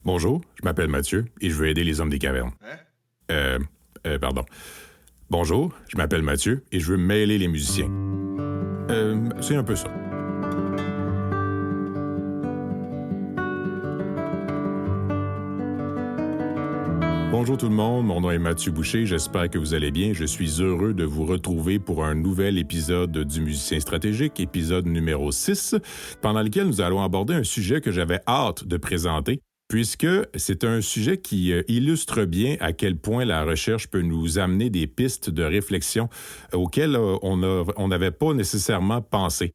Bonjour, je m'appelle Mathieu et je veux aider les hommes des cavernes. Pardon. Bonjour, je m'appelle Mathieu et je veux mêler les musiciens. C'est un peu ça. Bonjour tout le monde, mon nom est Mathieu Boucher, j'espère que vous allez bien. Je suis heureux de vous retrouver pour un nouvel épisode du Musicien stratégique, épisode numéro 6, pendant lequel nous allons aborder un sujet que j'avais hâte de présenter, puisque c'est un sujet qui illustre bien à quel point la recherche peut nous amener des pistes de réflexion auxquelles on n'avait pas nécessairement pensé.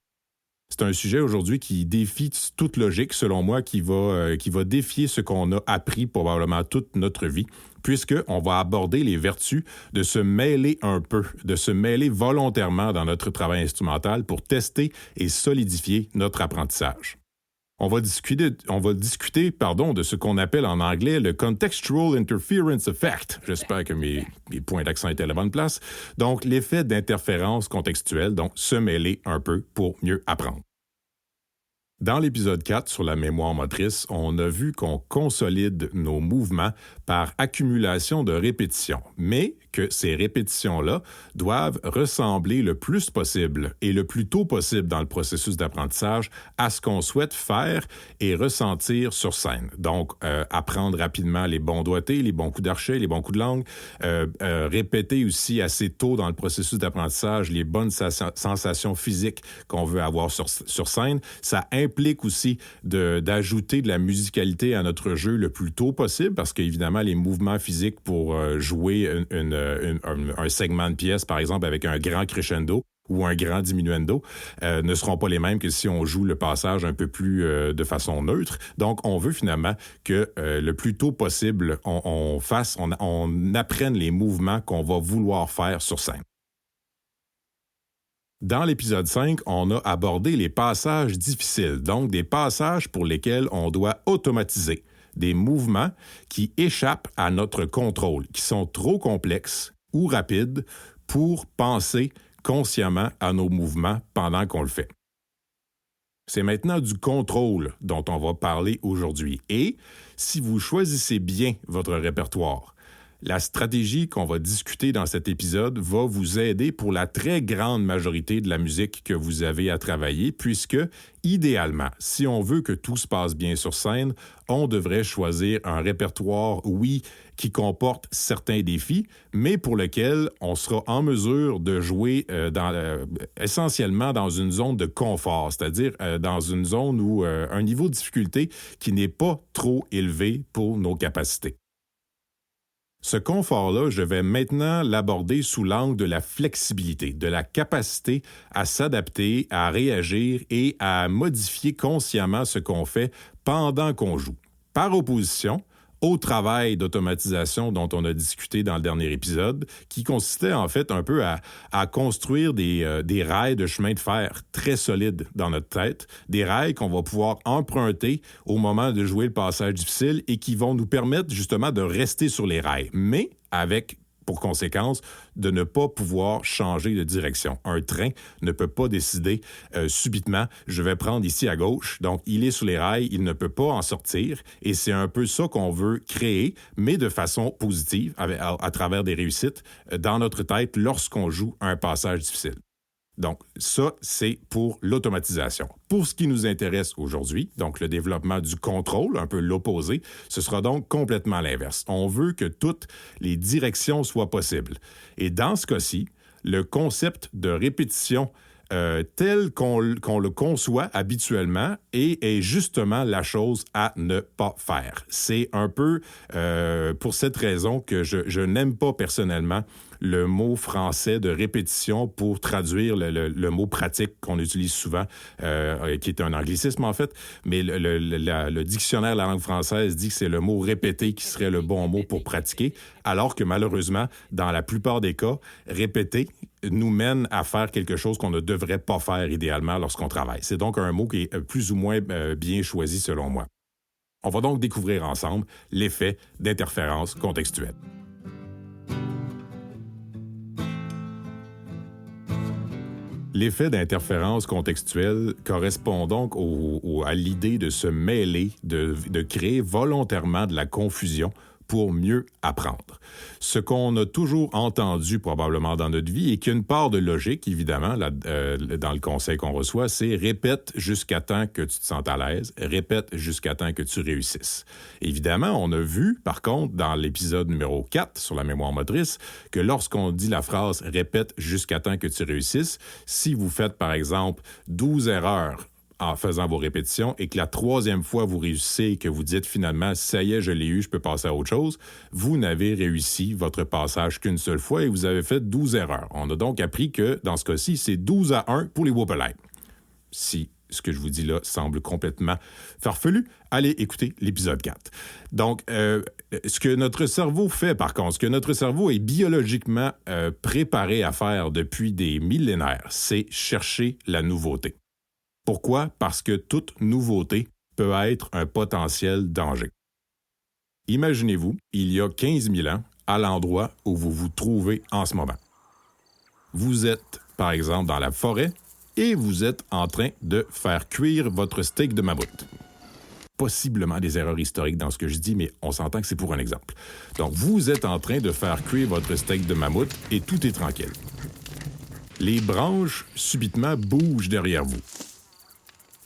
C'est un sujet aujourd'hui qui défie toute logique, selon moi, qui va défier ce qu'on a appris probablement toute notre vie, puisqu'on va aborder les vertus de se mêler un peu, de se mêler volontairement dans notre travail instrumental pour tester et solidifier notre apprentissage. On va discuter de ce qu'on appelle en anglais le Contextual Interference Effect. J'espère que mes points d'accent étaient à la bonne place. Donc, l'effet d'interférence contextuelle, donc se mêler un peu pour mieux apprendre. Dans l'épisode 4 sur la mémoire motrice, on a vu qu'on consolide nos mouvements par accumulation de répétitions, mais que ces répétitions-là doivent ressembler le plus possible et le plus tôt possible dans le processus d'apprentissage à ce qu'on souhaite faire et ressentir sur scène. Donc, apprendre rapidement les bons doigtés, les bons coups d'archet, les bons coups de langue, répéter aussi assez tôt dans le processus d'apprentissage les bonnes sensations physiques qu'on veut avoir sur scène. Ça implique aussi d'ajouter de la musicalité à notre jeu le plus tôt possible parce qu'évidemment, les mouvements physiques pour jouer un segment de pièce, par exemple, avec un grand crescendo ou un grand diminuendo, ne seront pas les mêmes que si on joue le passage un peu plus de façon neutre. Donc, on veut finalement que le plus tôt possible, on apprenne les mouvements qu'on va vouloir faire sur scène. Dans l'épisode 5, on a abordé les passages difficiles, donc des passages pour lesquels on doit automatiser, des mouvements qui échappent à notre contrôle, qui sont trop complexes ou rapides pour penser consciemment à nos mouvements pendant qu'on le fait. C'est maintenant du contrôle dont on va parler aujourd'hui. Et si vous choisissez bien votre répertoire, la stratégie qu'on va discuter dans cet épisode va vous aider pour la très grande majorité de la musique que vous avez à travailler, puisque, idéalement, si on veut que tout se passe bien sur scène, on devrait choisir un répertoire, oui, qui comporte certains défis, mais pour lequel on sera en mesure de jouer essentiellement dans une zone de confort, c'est-à-dire dans une zone où un niveau de difficulté qui n'est pas trop élevé pour nos capacités. Ce confort-là, je vais maintenant l'aborder sous l'angle de la flexibilité, de la capacité à s'adapter, à réagir et à modifier consciemment ce qu'on fait pendant qu'on joue. Par opposition au travail d'automatisation dont on a discuté dans le dernier épisode, qui consistait en fait un peu à construire des rails de chemin de fer très solides dans notre tête, des rails qu'on va pouvoir emprunter au moment de jouer le passage difficile et qui vont nous permettre justement de rester sur les rails, mais avec pour conséquence de ne pas pouvoir changer de direction. Un train ne peut pas décider subitement, je vais prendre ici à gauche, donc il est sur les rails, il ne peut pas en sortir, et c'est un peu ça qu'on veut créer, mais de façon positive, à travers des réussites, dans notre tête lorsqu'on joue un passage difficile. Donc, ça, c'est pour l'automatisation. Pour ce qui nous intéresse aujourd'hui, donc le développement du contrôle, un peu l'opposé, ce sera donc complètement l'inverse. On veut que toutes les directions soient possibles. Et dans ce cas-ci, le concept de répétition tel qu'on le conçoit habituellement est justement la chose à ne pas faire. C'est un peu pour cette raison que je n'aime pas personnellement le mot français de répétition pour traduire le mot pratique qu'on utilise souvent, qui est un anglicisme en fait, mais le dictionnaire de la langue française dit que c'est le mot répéter qui serait le bon mot pour pratiquer, alors que malheureusement, dans la plupart des cas, répéter nous mène à faire quelque chose qu'on ne devrait pas faire idéalement lorsqu'on travaille. C'est donc un mot qui est plus ou moins bien choisi selon moi. On va donc découvrir ensemble l'effet d'interférence contextuelle. L'effet d'interférence contextuelle correspond donc à l'idée de se mêler, de créer volontairement de la confusion pour mieux apprendre. Ce qu'on a toujours entendu probablement dans notre vie et qui a une part de logique, évidemment, dans le conseil qu'on reçoit, c'est répète jusqu'à temps que tu te sentes à l'aise, répète jusqu'à temps que tu réussisses. Évidemment, on a vu, par contre, dans l'épisode numéro 4 sur la mémoire motrice, que lorsqu'on dit la phrase répète jusqu'à temps que tu réussisses, si vous faites, par exemple, 12 erreurs en faisant vos répétitions et que la troisième fois vous réussissez et que vous dites finalement « ça y est, je l'ai eu, je peux passer à autre chose », vous n'avez réussi votre passage qu'une seule fois et vous avez fait 12 erreurs. On a donc appris que, dans ce cas-ci, c'est 12-1 pour les Whoop-A-Lite. Si ce que je vous dis là semble complètement farfelu, allez écouter l'épisode 4. Donc, ce que notre cerveau fait, par contre, ce que notre cerveau est biologiquement préparé à faire depuis des millénaires, c'est chercher la nouveauté. Pourquoi? Parce que toute nouveauté peut être un potentiel danger. Imaginez-vous, il y a 15 000 ans, à l'endroit où vous vous trouvez en ce moment. Vous êtes, par exemple, dans la forêt et vous êtes en train de faire cuire votre steak de mammouth. Possiblement des erreurs historiques dans ce que je dis, mais on s'entend que c'est pour un exemple. Donc, vous êtes en train de faire cuire votre steak de mammouth et tout est tranquille. Les branches, subitement, bougent derrière vous.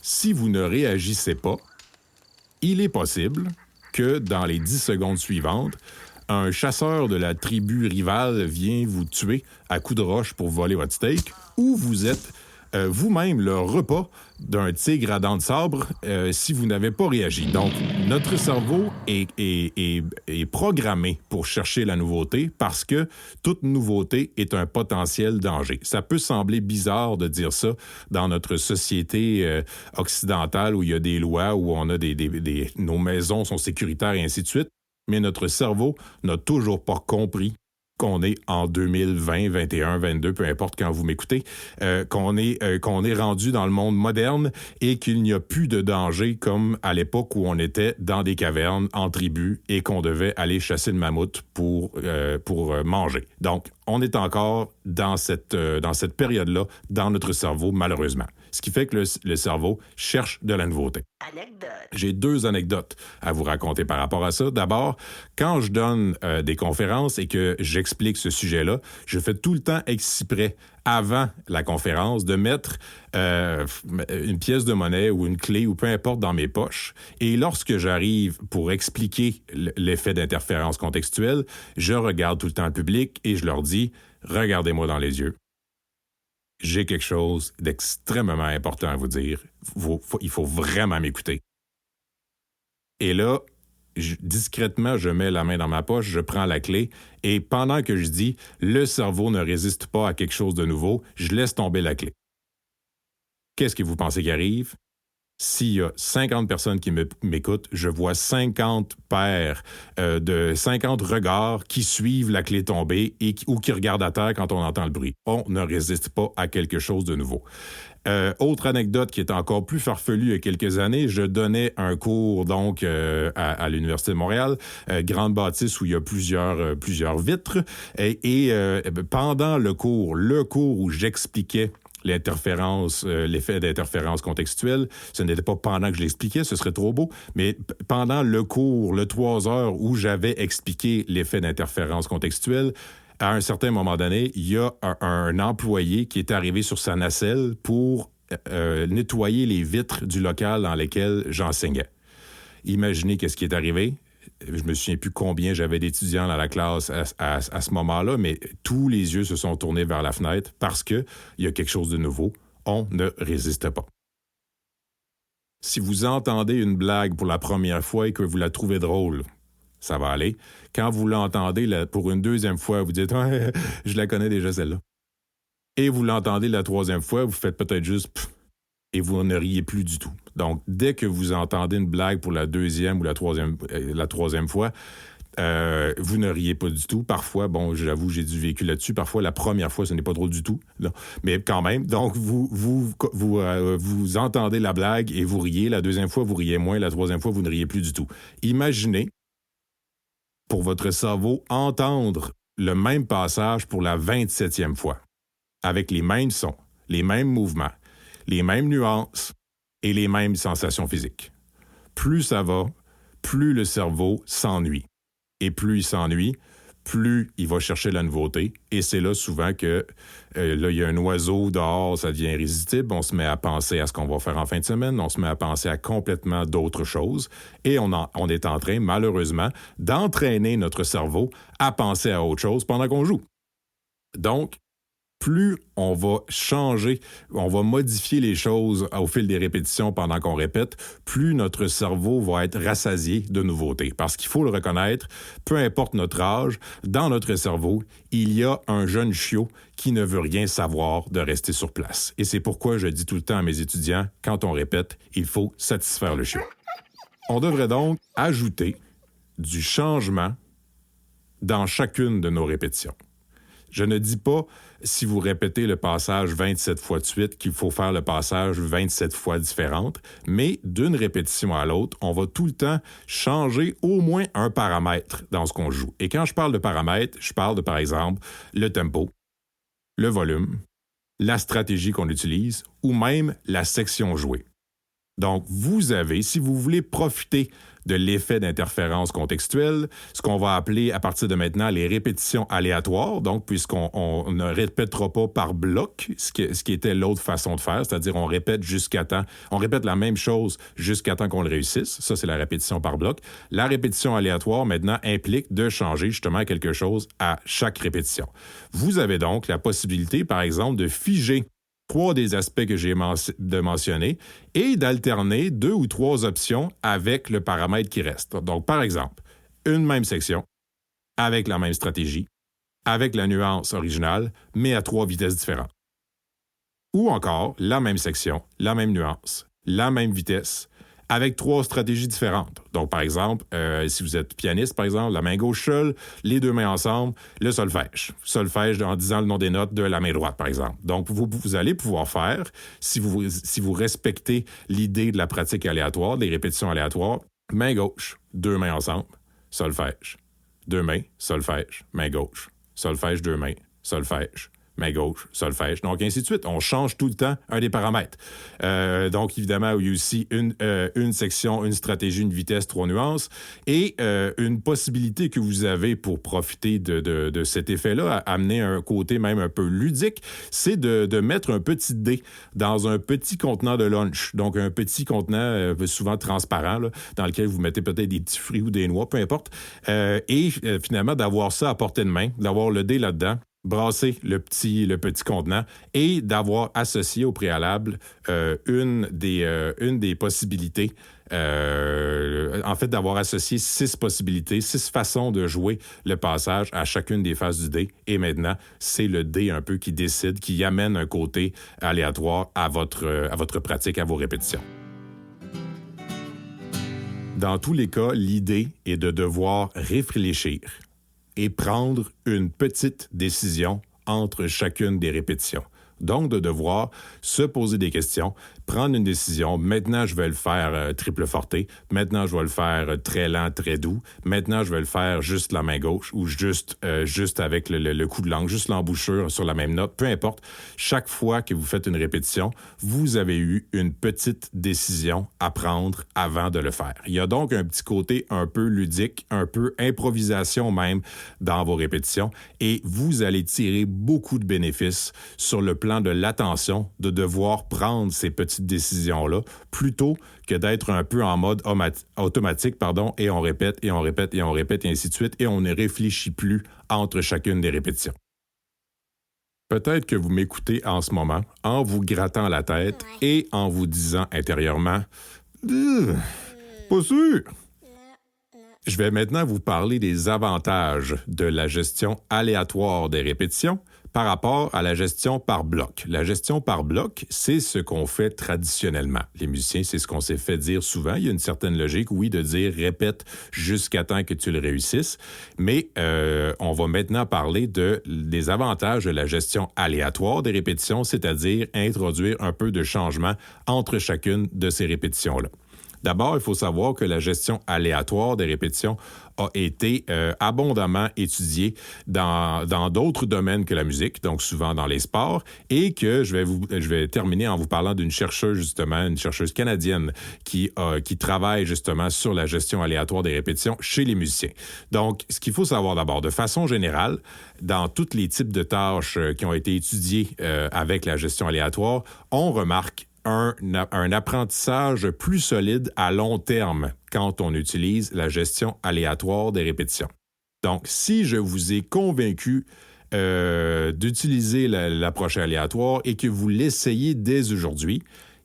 Si vous ne réagissez pas, il est possible que dans les 10 secondes suivantes, un chasseur de la tribu rivale vient vous tuer à coups de roche pour voler votre steak, ou vous êtes vous-même le repas d'un tigre à dents de sabre si vous n'avez pas réagi. Donc, notre cerveau est programmé pour chercher la nouveauté parce que toute nouveauté est un potentiel danger. Ça peut sembler bizarre de dire ça dans notre société occidentale où il y a des lois, où on a nos maisons sont sécuritaires et ainsi de suite, mais notre cerveau n'a toujours pas compris qu'on est en 2020, 21, 22, peu importe quand vous m'écoutez, qu'on est rendu dans le monde moderne et qu'il n'y a plus de danger comme à l'époque où on était dans des cavernes, en tribu, et qu'on devait aller chasser le mammouth pour manger. Donc, on est encore dans cette période-là dans notre cerveau, malheureusement. Ce qui fait que le cerveau cherche de la nouveauté. Anecdote. J'ai 2 anecdotes à vous raconter par rapport à ça. D'abord, quand je donne des conférences et que j'explique ce sujet-là, je fais tout le temps exprès, avant la conférence, de mettre une pièce de monnaie ou une clé ou peu importe dans mes poches. Et lorsque j'arrive pour expliquer l'effet d'interférence contextuelle, je regarde tout le temps le public et je leur dis « Regardez-moi dans les yeux. J'ai quelque chose d'extrêmement important à vous dire. Il faut vraiment m'écouter. » Et là, discrètement, je mets la main dans ma poche, je prends la clé, et pendant que je dis « le cerveau ne résiste pas à quelque chose de nouveau », je laisse tomber la clé. Qu'est-ce que vous pensez qui arrive? S'il y a 50 personnes qui m'écoutent, je vois 50 paires de 50 regards qui suivent la clé tombée ou qui regardent à terre quand on entend le bruit. On ne résiste pas à quelque chose de nouveau. Autre anecdote qui est encore plus farfelue il y a quelques années, je donnais un cours donc à l'Université de Montréal, grande bâtisse où il y a plusieurs vitres, et pendant le cours où j'expliquais l'effet d'interférence contextuelle. Ce n'était pas pendant que je l'expliquais, ce serait trop beau, mais pendant le cours, le 3 heures où j'avais expliqué l'effet d'interférence contextuelle, à un certain moment donné, il y a un employé qui est arrivé sur sa nacelle pour nettoyer les vitres du local dans lequel j'enseignais. Imaginez qu'est-ce qui est arrivé. Je me souviens plus combien j'avais d'étudiants dans la classe à ce moment-là, mais tous les yeux se sont tournés vers la fenêtre parce qu'il y a quelque chose de nouveau. On ne résiste pas. Si vous entendez une blague pour la première fois et que vous la trouvez drôle, ça va aller. Quand vous l'entendez pour une deuxième fois, vous dites ouais, « je la connais déjà celle-là ». Et vous l'entendez la troisième fois, vous faites peut-être juste « et vous ne riez plus du tout. Donc, dès que vous entendez une blague pour la deuxième ou la troisième fois, vous ne riez pas du tout. Parfois, bon, j'avoue, j'ai du vécu là-dessus. Parfois, la première fois, ce n'est pas drôle du tout. Non. Mais quand même, donc, vous entendez la blague et vous riez. La deuxième fois, vous riez moins. La troisième fois, vous ne riez plus du tout. Imaginez, pour votre cerveau, entendre le même passage pour la 27e fois, avec les mêmes sons, les mêmes mouvements, les mêmes nuances et les mêmes sensations physiques. Plus ça va, plus le cerveau s'ennuie. Et plus il s'ennuie, plus il va chercher la nouveauté. Et c'est là souvent que, là, il y a un oiseau dehors, ça devient irrésistible. On se met à penser à ce qu'on va faire en fin de semaine. On se met à penser à complètement d'autres choses. Et on est en train, malheureusement, d'entraîner notre cerveau à penser à autre chose pendant qu'on joue. Donc, plus on va changer, on va modifier les choses au fil des répétitions pendant qu'on répète, plus notre cerveau va être rassasié de nouveautés. Parce qu'il faut le reconnaître, peu importe notre âge, dans notre cerveau, il y a un jeune chiot qui ne veut rien savoir de rester sur place. Et c'est pourquoi je dis tout le temps à mes étudiants, quand on répète, il faut satisfaire le chiot. On devrait donc ajouter du changement dans chacune de nos répétitions. Je ne dis pas, si vous répétez le passage 27 fois de suite, qu'il faut faire le passage 27 fois différente, mais d'une répétition à l'autre, on va tout le temps changer au moins un paramètre dans ce qu'on joue. Et quand je parle de paramètres, je parle de, par exemple, le tempo, le volume, la stratégie qu'on utilise ou même la section jouée. Donc, vous avez, si vous voulez profiter de l'effet d'interférence contextuelle, ce qu'on va appeler à partir de maintenant les répétitions aléatoires, donc puisqu'on ne répétera pas par bloc, ce qui était l'autre façon de faire, c'est-à-dire on répète la même chose jusqu'à temps qu'on le réussisse. Ça, c'est la répétition par bloc. La répétition aléatoire, maintenant, implique de changer justement quelque chose à chaque répétition. Vous avez donc la possibilité, par exemple, de figer 3 des aspects que j'ai mentionnés et d'alterner 2 ou 3 options avec le paramètre qui reste. Donc, par exemple, une même section, avec la même stratégie, avec la nuance originale, mais à 3 vitesses différentes. Ou encore, la même section, la même nuance, la même vitesse, avec 3 stratégies différentes. Donc, par exemple, si vous êtes pianiste, par exemple, la main gauche seule, les 2 mains ensemble, le solfège. Solfège en disant le nom des notes de la main droite, par exemple. Donc, vous allez pouvoir faire, si vous respectez l'idée de la pratique aléatoire, des répétitions aléatoires, main gauche, 2 mains ensemble, solfège. 2 mains, solfège, main gauche. Solfège, 2 mains, solfège. Main gauche, solfège, donc ainsi de suite. On change tout le temps un des paramètres. Donc, évidemment, il y a aussi une section, une stratégie, une vitesse, 3 nuances, et une possibilité que vous avez pour profiter de cet effet-là, amener un côté même un peu ludique, c'est de mettre un petit dé dans un petit contenant de lunch, donc un petit contenant souvent transparent, là, dans lequel vous mettez peut-être des petits fruits ou des noix, peu importe, et finalement d'avoir ça à portée de main, d'avoir le dé là-dedans, brasser le petit contenant et d'avoir associé au préalable une des possibilités, en fait d'avoir associé 6 possibilités, 6 façons de jouer le passage à chacune des phases du dé. Et maintenant, c'est le dé un peu qui décide, qui amène un côté aléatoire à votre pratique, à vos répétitions. Dans tous les cas, l'idée est de devoir réfléchir et prendre une petite décision entre chacune des répétitions. Donc, de devoir se poser des questions, prendre une décision. Maintenant, je vais le faire triple forte. Maintenant, je vais le faire très lent, très doux. Maintenant, je vais le faire juste la main gauche ou juste avec le coup de langue, juste l'embouchure sur la même note. Peu importe. Chaque fois que vous faites une répétition, vous avez eu une petite décision à prendre avant de le faire. Il y a donc un petit côté un peu ludique, un peu improvisation même dans vos répétitions et vous allez tirer beaucoup de bénéfices sur le plan de l'attention, de devoir prendre ces petites décisions-là, plutôt que d'être un peu en mode automatique, et on répète, et on répète, et on répète, et ainsi de suite, et on ne réfléchit plus entre chacune des répétitions. Peut-être que vous m'écoutez en ce moment en vous grattant la tête et en vous disant intérieurement « Pas sûr ». Je vais maintenant vous parler des avantages de la gestion aléatoire des répétitions par rapport à la gestion par bloc. La gestion par bloc, c'est ce qu'on fait traditionnellement. Les musiciens, c'est ce qu'on s'est fait dire souvent. Il y a une certaine logique, oui, de dire répète jusqu'à temps que tu le réussisses, mais on va maintenant parler des avantages de la gestion aléatoire des répétitions, c'est-à-dire introduire un peu de changement entre chacune de ces répétitions-là. D'abord, il faut savoir que la gestion aléatoire des répétitions a été abondamment étudiée dans d'autres domaines que la musique, donc souvent dans les sports, et que je vais terminer en vous parlant d'une chercheuse, justement, une chercheuse canadienne qui travaille justement sur la gestion aléatoire des répétitions chez les musiciens. Donc, ce qu'il faut savoir d'abord, de façon générale, dans tous les types de tâches qui ont été étudiées avec la gestion aléatoire, on remarque un apprentissage plus solide à long terme quand on utilise la gestion aléatoire des répétitions. Donc, si je vous ai convaincu d'utiliser l'approche aléatoire et que vous l'essayez dès aujourd'hui,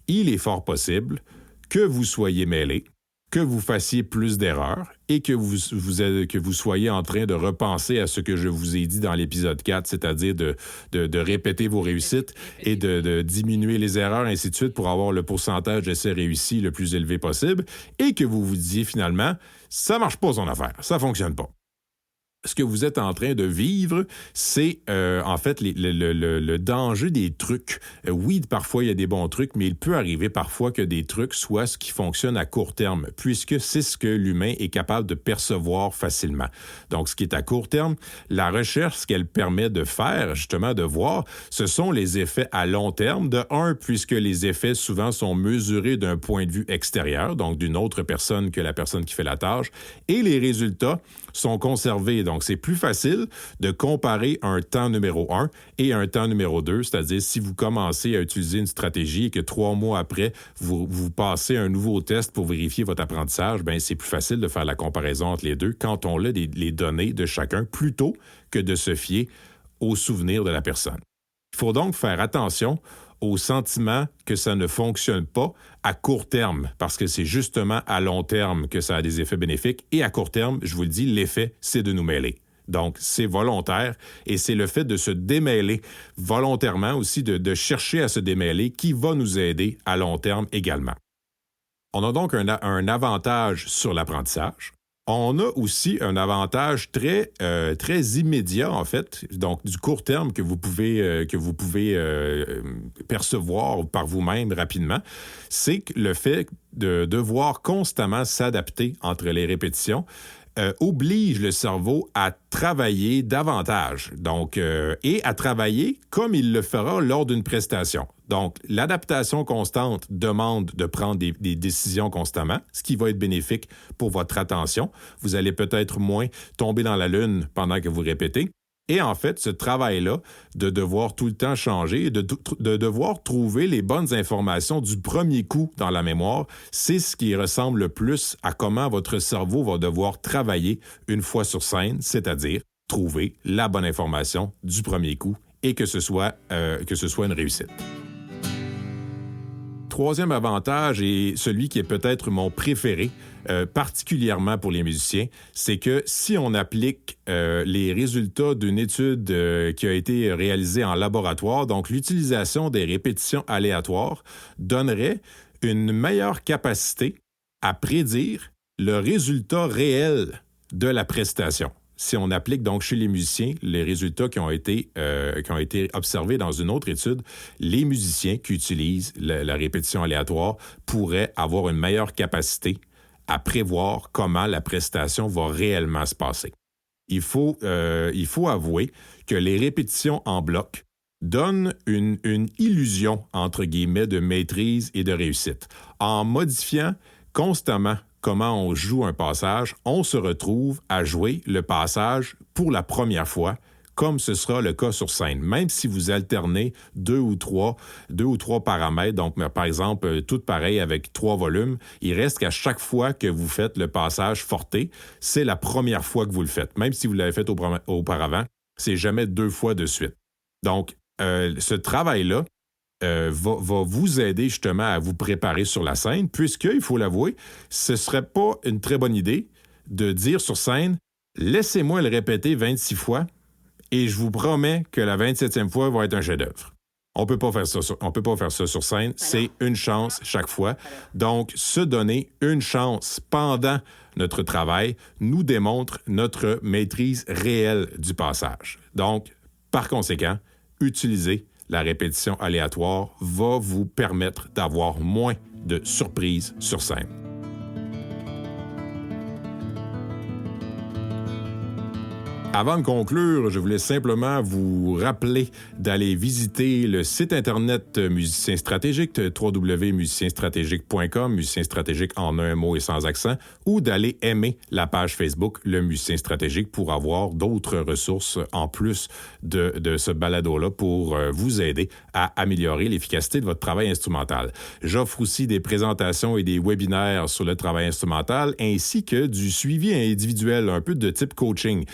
il est fort possible que vous soyez mêlé, que vous fassiez plus d'erreurs et que vous soyez en train de repenser à ce que je vous ai dit dans l'épisode 4, c'est-à-dire de répéter vos réussites et de diminuer les erreurs, ainsi de suite, pour avoir le pourcentage d'essais réussis le plus élevé possible, et que vous vous disiez finalement, ça marche pas son affaire, ça fonctionne pas. Ce que vous êtes en train de vivre, c'est en fait le danger des trucs. Oui, parfois, il y a des bons trucs, mais il peut arriver parfois que des trucs soient ce qui fonctionne à court terme, puisque c'est ce que l'humain est capable de percevoir facilement. Donc, ce qui est à court terme, la recherche, ce qu'elle permet de faire, justement, de voir, ce sont les effets à long terme. De un, puisque les effets souvent sont mesurés d'un point de vue extérieur, donc d'une autre personne que la personne qui fait la tâche, et les résultats sont conservés. Donc, c'est plus facile de comparer un temps numéro 1 et un temps numéro 2, c'est-à-dire si vous commencez à utiliser une stratégie et que 3 mois après, vous passez un nouveau test pour vérifier votre apprentissage, bien, c'est plus facile de faire la comparaison entre les deux quand on a les données de chacun plutôt que de se fier aux souvenirs de la personne. Il faut donc faire attention au sentiment que ça ne fonctionne pas à court terme, parce que c'est justement à long terme que ça a des effets bénéfiques, et à court terme, je vous le dis, l'effet, c'est de nous mêler. Donc, c'est volontaire, et c'est le fait de se démêler volontairement aussi, de chercher à se démêler, qui va nous aider à long terme également. On a donc un avantage sur l'apprentissage. On a aussi un avantage très immédiat, en fait, donc du court terme que vous pouvez percevoir par vous-même rapidement, c'est que le fait de devoir constamment s'adapter entre les répétitions oblige le cerveau à travailler davantage, donc, et à travailler comme il le fera lors d'une prestation. Donc, l'adaptation constante demande de prendre des décisions constamment, ce qui va être bénéfique pour votre attention. Vous allez peut-être moins tomber dans la lune pendant que vous répétez. Et en fait, ce travail-là, de devoir tout le temps changer, de devoir trouver les bonnes informations du premier coup dans la mémoire, c'est ce qui ressemble le plus à comment votre cerveau va devoir travailler une fois sur scène, c'est-à-dire trouver la bonne information du premier coup et que ce soit une réussite. Troisième avantage, et celui qui est peut-être mon préféré, particulièrement pour les musiciens, c'est que si on applique les résultats d'une étude qui a été réalisée en laboratoire, donc l'utilisation des répétitions aléatoires donnerait une meilleure capacité à prédire le résultat réel de la prestation. Si on applique donc chez les musiciens les résultats qui ont été observés dans une autre étude, les musiciens qui utilisent la répétition aléatoire pourraient avoir une meilleure capacité à prévoir comment la prestation va réellement se passer. Il faut avouer que les répétitions en bloc donnent une illusion, entre guillemets, de maîtrise et de réussite. En modifiant constamment comment on joue un passage, on se retrouve à jouer le passage pour la première fois, comme ce sera le cas sur scène. Même si vous alternez deux ou trois paramètres, donc par exemple, tout pareil avec 3 volumes, il reste qu'à chaque fois que vous faites le passage forté, c'est la première fois que vous le faites. Même si vous l'avez fait auparavant, c'est jamais 2 fois de suite. Donc, ce travail-là va vous aider justement à vous préparer sur la scène, puisque, il faut l'avouer, ce ne serait pas une très bonne idée de dire sur scène « Laissez-moi le répéter 26 fois et je vous promets que la 27e fois va être un chef-d'œuvre. » On peut pas faire ça sur scène, c'est une chance chaque fois. Donc, se donner une chance pendant notre travail nous démontre notre maîtrise réelle du passage. Donc, par conséquent, utilisez la répétition aléatoire va vous permettre d'avoir moins de surprises sur scène. Avant de conclure, je voulais simplement vous rappeler d'aller visiter le site Internet Musicien Stratégique, www.musicienstratégique.com, musicien stratégique en un mot et sans accent, ou d'aller aimer la page Facebook Le Musicien Stratégique pour avoir d'autres ressources en plus de ce balado-là pour vous aider à améliorer l'efficacité de votre travail instrumental. J'offre aussi des présentations et des webinaires sur le travail instrumental ainsi que du suivi individuel, un peu de type coaching.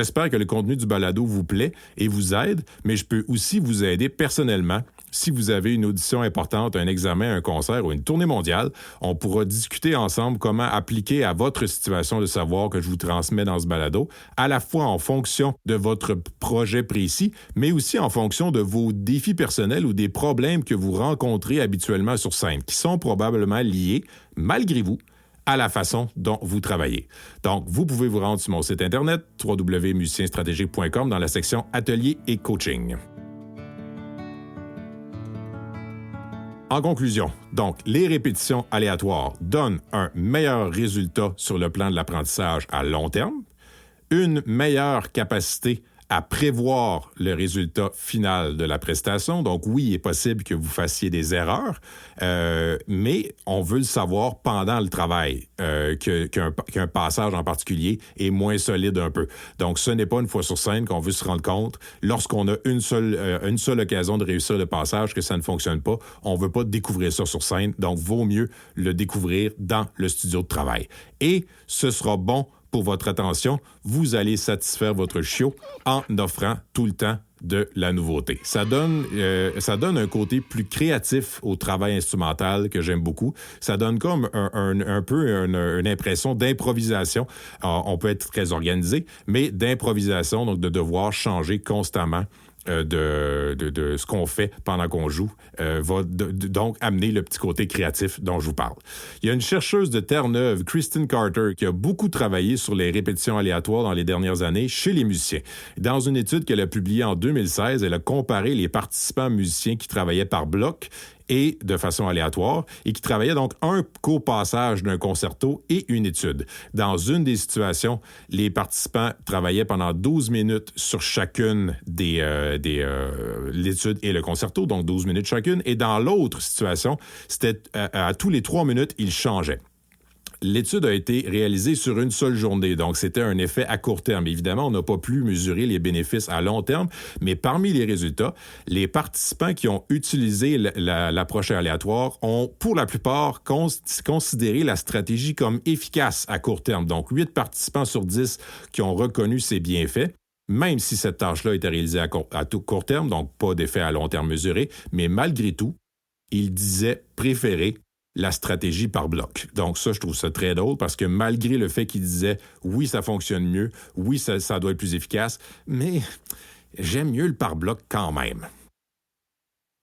J'espère que le contenu du balado vous plaît et vous aide, mais je peux aussi vous aider personnellement. Si vous avez une audition importante, un examen, un concert ou une tournée mondiale, on pourra discuter ensemble comment appliquer à votre situation le savoir que je vous transmets dans ce balado, à la fois en fonction de votre projet précis, mais aussi en fonction de vos défis personnels ou des problèmes que vous rencontrez habituellement sur scène, qui sont probablement liés, malgré vous, à la façon dont vous travaillez. Donc, vous pouvez vous rendre sur mon site Internet, www.musicienstratégique.com, dans la section Ateliers et coaching. En conclusion, donc, les répétitions aléatoires donnent un meilleur résultat sur le plan de l'apprentissage à long terme, une meilleure capacité à prévoir le résultat final de la prestation. Donc oui, il est possible que vous fassiez des erreurs, mais on veut le savoir pendant le travail, qu'un passage en particulier est moins solide un peu. Donc ce n'est pas une fois sur scène qu'on veut se rendre compte, lorsqu'on a une seule occasion de réussir le passage, que ça ne fonctionne pas. On ne veut pas découvrir ça sur scène, donc vaut mieux le découvrir dans le studio de travail. Et ce sera bon pour votre attention, vous allez satisfaire votre chiot en offrant tout le temps de la nouveauté. Ça donne un côté plus créatif au travail instrumental que j'aime beaucoup. Ça donne comme un peu une impression d'improvisation. Alors, on peut être très organisé, mais d'improvisation, donc de devoir changer constamment de ce qu'on fait pendant qu'on joue, va donc amener le petit côté créatif dont je vous parle. Il y a une chercheuse de Terre-Neuve, Kristen Carter, qui a beaucoup travaillé sur les répétitions aléatoires dans les dernières années chez les musiciens. Dans une étude qu'elle a publiée en 2016, elle a comparé les participants musiciens qui travaillaient par bloc et de façon aléatoire, et qui travaillaient donc un court passage d'un concerto et une étude. Dans une des situations, les participants travaillaient pendant 12 minutes sur chacune l'étude et le concerto, donc 12 minutes chacune, et dans l'autre situation, c'était à tous les 3 minutes, ils changeaient. L'étude a été réalisée sur une seule journée, donc c'était un effet à court terme. Évidemment, on n'a pas pu mesurer les bénéfices à long terme, mais parmi les résultats, les participants qui ont utilisé l'approche aléatoire ont, pour la plupart, considéré la stratégie comme efficace à court terme. Donc, 8 participants sur 10 qui ont reconnu ses bienfaits, même si cette tâche-là était réalisée à court terme, donc pas d'effet à long terme mesuré, mais malgré tout, ils disaient préférer la stratégie par bloc. Donc ça, je trouve ça très drôle parce que malgré le fait qu'il disait « oui, ça fonctionne mieux, oui, ça doit être plus efficace, mais j'aime mieux le par bloc quand même ».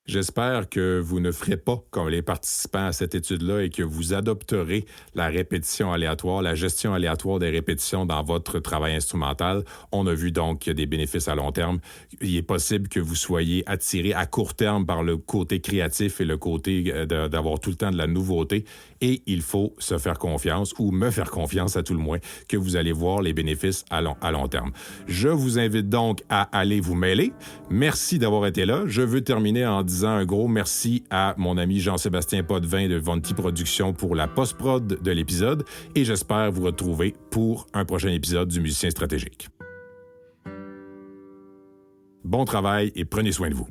J'espère que vous ne ferez pas comme les participants à cette étude-là et que vous adopterez la répétition aléatoire, la gestion aléatoire des répétitions dans votre travail instrumental. On a vu donc qu'il y a des bénéfices à long terme. Il est possible que vous soyez attiré à court terme par le côté créatif et le côté d'avoir tout le temps de la nouveauté. Et il faut se faire confiance, ou me faire confiance à tout le moins, que vous allez voir les bénéfices à long terme. Je vous invite donc à aller vous mêler. Merci d'avoir été là. Je veux terminer en disant un gros merci à mon ami Jean-Sébastien Potvin de Vonti Productions pour la post-prod de l'épisode et j'espère vous retrouver pour un prochain épisode du Musicien Stratégique. Bon travail et prenez soin de vous.